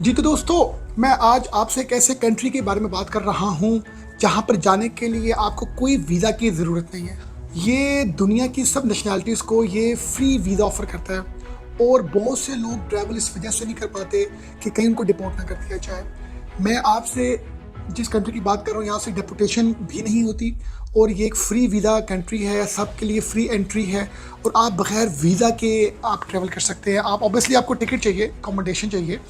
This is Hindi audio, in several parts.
जी तो दोस्तों, मैं आज आपसे एक ऐसे कंट्री के बारे में बात कर रहा हूँ, जहाँ पर जाने के लिए आपको कोई वीज़ा की ज़रूरत नहीं है। ये दुनिया की सब नेशनैलिटीज़ को ये फ्री वीज़ा ऑफ़र करता है और बहुत से लोग ट्रैवल इस वजह से नहीं कर पाते कि कहीं उनको डिपोर्ट ना कर दिया जाए। मैं आपसे जिस कंट्री की बात कर रहा हूँ, यहाँ से डिपोर्टेशन भी नहीं होती और ये एक फ्री वीज़ा कंट्री है, सबके लिए फ्री एंट्री है और आप बगैर वीज़ा के आप ट्रैवल कर सकते हैं। आप ऑब्वियसली आपको टिकट चाहिए, अकोमोडेशन चाहिए,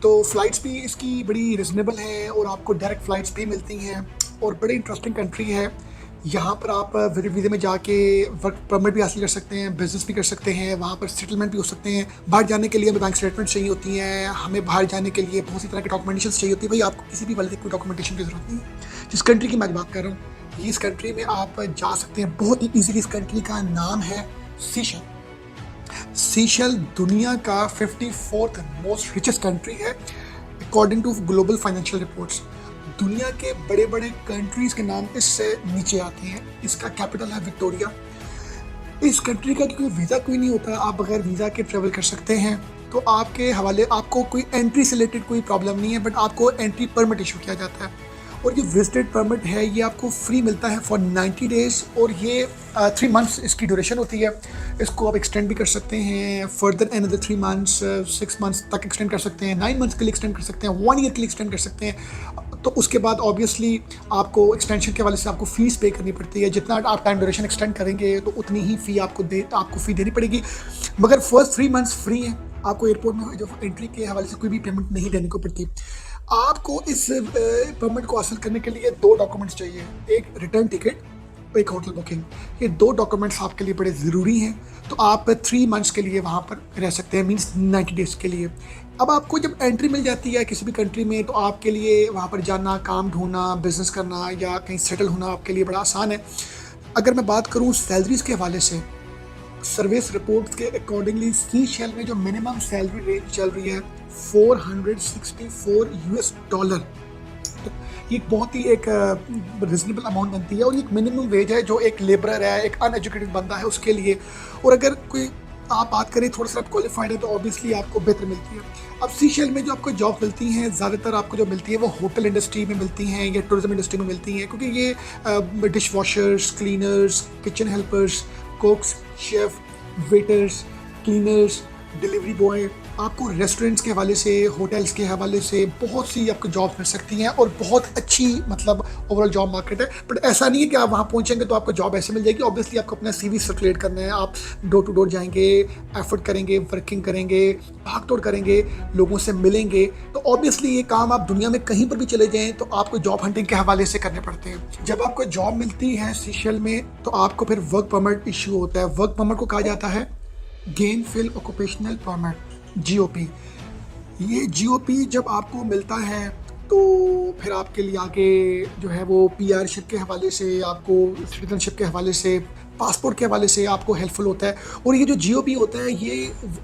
तो फ़्लाइट्स भी इसकी बड़ी रीज़नेबल हैं और आपको डायरेक्ट फ़्लाइट्स भी मिलती हैं और बड़ी इंटरेस्टिंग कंट्री है। यहाँ पर आप वीज़े में जाके वर्क परमिट भी हासिल कर सकते हैं, बिज़नेस भी कर सकते हैं, वहाँ पर सेटलमेंट भी हो सकते हैं। बाहर जाने के लिए हमें बैंक स्टेटमेंट चाहिए होती हैं, हमें बाहर जाने के लिए बहुत सी तरह की डॉक्यूमेंटेशंस चाहिए होती है। भाई आपको किसी भी वाले की कोई डॉक्यूमेंटेशन की ज़रूरत नहीं है। जिस कंट्री की मैं बात कर रहा हूँ, इस कंट्री में आप जा सकते हैं बहुत ही ईज़िली। इस कंट्री का नाम है सीशेल। सीशेल दुनिया का 54th मोस्ट रिचेस्ट कंट्री है according to global financial reports. दुनिया के बड़े बड़े कंट्रीज के नाम इससे नीचे आते हैं। इसका कैपिटल है विक्टोरिया। इस कंट्री का कोई वीज़ा कोई नहीं होता, आप बगैर वीज़ा के ट्रैवल कर सकते हैं। तो आपके हवाले आपको कोई एंट्री से रिलेटेड कोई प्रॉब्लम नहीं है, बट आपको एंट्री परमिट इशू किया जाता है और ये विजिटेड परमिट है, ये आपको फ्री मिलता है फॉर 90 डेज़ और ये 3 मंथ्स इसकी ड्यूरेशन होती है। इसको आप एक्सटेंड भी कर सकते हैं फर्दर अनदर 3 मंथ्स, 6 मंथ्स तक एक्सटेंड कर सकते हैं, 9 मंथ्स के लिए एक्सटेंड कर सकते हैं, 1 ईयर के लिए एक्सटेंड कर सकते हैं। तो उसके बाद ऑब्वियसली आपको एक्सटेंशन के वाले से आपको फ़ीस पे करनी पड़ती है। जितना आप टाइम ड्यूरेशन एक्सटेंड करेंगे तो उतनी ही फ़ी आपको फ़ी देनी पड़ेगी, मगर फर्स्ट 3 मंथ्स फ्री हैं। आपको एयरपोर्ट में जो एंट्री के हवाले से कोई भी पेमेंट नहीं देने को पड़ती। आपको इस परमिट को हासिल करने के लिए 2 डॉक्यूमेंट्स चाहिए, एक रिटर्न टिकट और एक होटल बुकिंग। ये 2 डॉक्यूमेंट्स आपके लिए बड़े ज़रूरी हैं। तो आप 3 मंथ्स के लिए वहाँ पर रह सकते हैं, मीन्स 90 डेज़ के लिए। अब आपको जब एंट्री मिल जाती है किसी भी कंट्री में, तो आपके लिए वहाँ पर जाना, काम ढूंढना, बिजनेस करना या कहीं सेटल होना आपके लिए बड़ा आसान है। अगर मैं बात करूँ सैलरीज़ के हवाले से, सर्विस रिपोर्ट्स के अकॉर्डिंगली सीशेल में जो मिनिमम सैलरी रेंज चल रही है 464 यूएस डॉलर। तो ये बहुत ही एक रिजनेबल अमाउंट बनती है और ये एक मिनिमम वेज है जो एक लेबरर है, एक अनएजुकेटेड बंदा है उसके लिए। और अगर कोई आप बात करें थोड़ा सा आप क्वालिफाइड है तो ऑब्वियसली आपको बेहतर मिलती है। अब सीशेल में जो आपको जॉब मिलती हैं, ज़्यादातर आपको जो मिलती है वो होटल इंडस्ट्री में मिलती हैं या टूरिज्म इंडस्ट्री में मिलती हैं, क्योंकि ये dish washers, cleaners, kitchen helpers, कुक्स, chef, waiters, cleaners, delivery boy, आपको रेस्टोरेंट्स के हवाले से, होटल्स के हवाले से बहुत सी आपको जॉब मिल सकती हैं और बहुत अच्छी मतलब ओवरऑल जॉब मार्केट है। बट ऐसा नहीं है कि आप वहाँ पहुँचेंगे तो आपको जॉब ऐसे मिल जाएगी। ऑब्वियसली आपको अपना सीवी सर्कुलेट करना है, आप डोर टू डोर जाएंगे, एफर्ट करेंगे, वर्किंग करेंगे, भाग तोड़ करेंगे, लोगों से मिलेंगे। तो ऑब्वियसली ये काम आप दुनिया में कहीं पर भी चले जाएँ तो आपको जॉब हंटिंग के हवाले से करने पड़ते हैं। जब आपको जॉब मिलती है सीशेल में तो आपको फिर वर्क परमिट इशू होता है। वर्क परमिट को कहा जाता है गेनफुल ऑक्यूपेशनल परमिट, जीओपी। ये जीओपी जब आपको मिलता है तो फिर आपके लिए आगे जो है वो पीआरशिप के हवाले से, आपको सिटीजनशिप के हवाले से, पासपोर्ट के हवाले से आपको हेल्पफुल होता है। और ये जो जीओपी होता है ये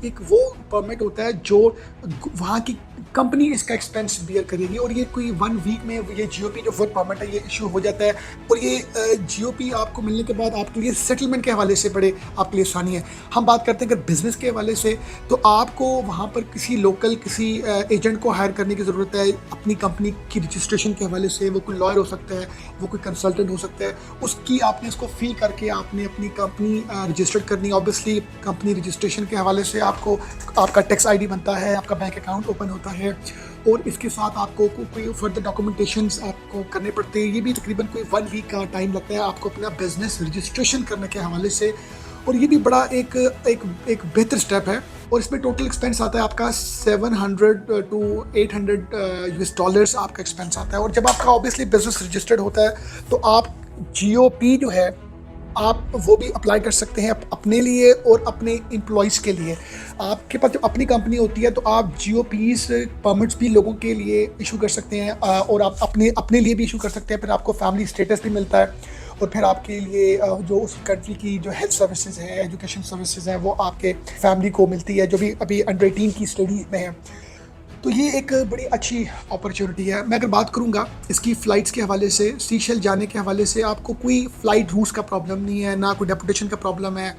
एक वो परमिट होता है जो वहाँ की कंपनी इसका एक्सपेंस बियर करेगी और ये कोई 1 वीक में ये जीओपी जो वर्क परमिट है ये इशू हो जाता है। और ये जीओपी आपको मिलने के बाद आपके लिए सेटलमेंट के हवाले से बड़े आपके लिए आसानी है। हम बात करते हैं अगर बिज़नेस के हवाले से, तो आपको वहाँ पर किसी लोकल किसी एजेंट को हायर करने की ज़रूरत है अपनी कंपनी की रजिस्ट्रेशन के हवाले से। वो कोई लॉयर हो सकता है, वो कोई कंसल्टेंट हो सकता है, उसकी आपने इसको फ़ी करके आपने अपनी कंपनी रजिस्टर्ड करनी है। ऑब्वियसली कंपनी रजिस्ट्रेशन के हवाले से आपको आपका टैक्स आईडी बनता है, आपका बैंक अकाउंट ओपन होता है और इसके साथ आपको कोई फर्दर डॉक्यूमेंटेशंस आपको करने पड़ते हैं। ये भी तकरीबन कोई 1 वीक का टाइम लगता है आपको अपना बिजनेस रजिस्ट्रेशन करने के हवाले से। और ये भी बड़ा एक बेहतर स्टेप है और इसमें टोटल एक्सपेंस आता है आपका 700 टू 800 यूएस डॉलर्स आपका एक्सपेंस आता है। और जब आपका ऑब्वियसली बिजनेस रजिस्टर्ड होता है तो आप जीओपी जो है आप वो भी अप्लाई कर सकते हैं अपने लिए और अपने एम्प्लॉयज़ के लिए। आपके पास जब अपनी कंपनी होती है तो आप जीओपीज़ परमिट्स भी लोगों के लिए इशू कर सकते हैं और आप अपने लिए भी इशू कर सकते हैं। फिर आपको फैमिली स्टेटस भी मिलता है और फिर आपके लिए जो उस कंट्री की जो हेल्थ सर्विसेज हैं, एजुकेशन सर्विसेज हैं, वो आपके फैमिली को मिलती है जो भी अभी अंडर 18 की स्टडी में है। तो ये एक बड़ी अच्छी अपॉर्चुनिटी है। मैं अगर बात करूँगा इसकी फ़्लाइट्स के हवाले से, सीशेल जाने के हवाले से आपको कोई फ़्लाइट रूट्स का प्रॉब्लम नहीं है, ना कोई डेपुटेशन का प्रॉब्लम है,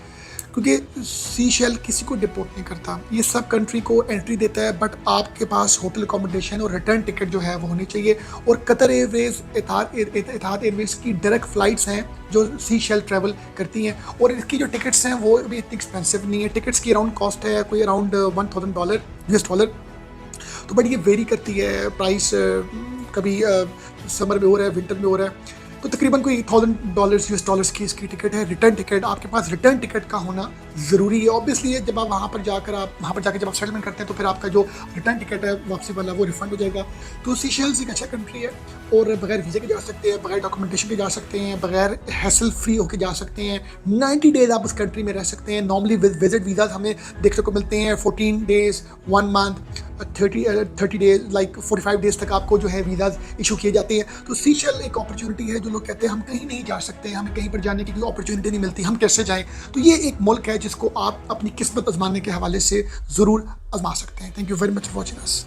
क्योंकि सीशेल किसी को डिपोर्ट नहीं करता, ये सब कंट्री को एंट्री देता है, बट आपके पास होटल अकोमोडेशन और रिटर्न टिकट जो है वो होनी चाहिए। और कतर एयरवेज, इतिहाद एयरवेज की डायरेक्ट फ़्लाइट्स हैं जो सीशेल ट्रैवल करती हैं, और इसकी जो टिकट्स हैं वो भी इतनी एक्सपेंसिव नहीं है। टिकट्स की अराउंड कॉस्ट है कोई अराउंड $1000 US। तो बट ये वेरी करती है प्राइस, कभी समर में हो रहा है, विंटर में हो रहा है। तो तकरीबन कोई $1000 US की इसकी टिकट है। रिटर्न टिकट, आपके पास रिटर्न टिकट का होना ज़रूरी है। ऑब्वियसली जब आप वहाँ पर जाकर जब आप सेटलमेंट करते हैं तो फिर आपका जो रिटर्न टिकट है वापसी वाला वो रिफंड हो जाएगा। तो सीशेल्स एक अच्छा कंट्री है, और बगैर वीज़े के जा सकते हैं, बगैर डॉक्यूमेंटेशन के जा सकते हैं, बगैर हैसल फ्री होकर जा सकते हैं। 90 डेज़ आप उस कंट्री में रह सकते हैं। नॉर्मली विजिट वीज़ाज हमें देखने को मिलते हैं 14 days, 1 month, 30 days, like 45 days तक आपको जो है वीज़ाज इशू किए जाते हैं। तो सीशेल एक अपॉर्चुनिटी है। जो लोग कहते हैं हम कहीं नहीं जा सकते, हमें कहीं पर जाने की कोई अपॉर्चुनिटी नहीं मिलती, हम कैसे जाएं, तो ये एक मुल्क है जिसको आप अपनी किस्मत आजमाने के हवाले से ज़रूर आजमा सकते हैं। Thank you very much for watching us.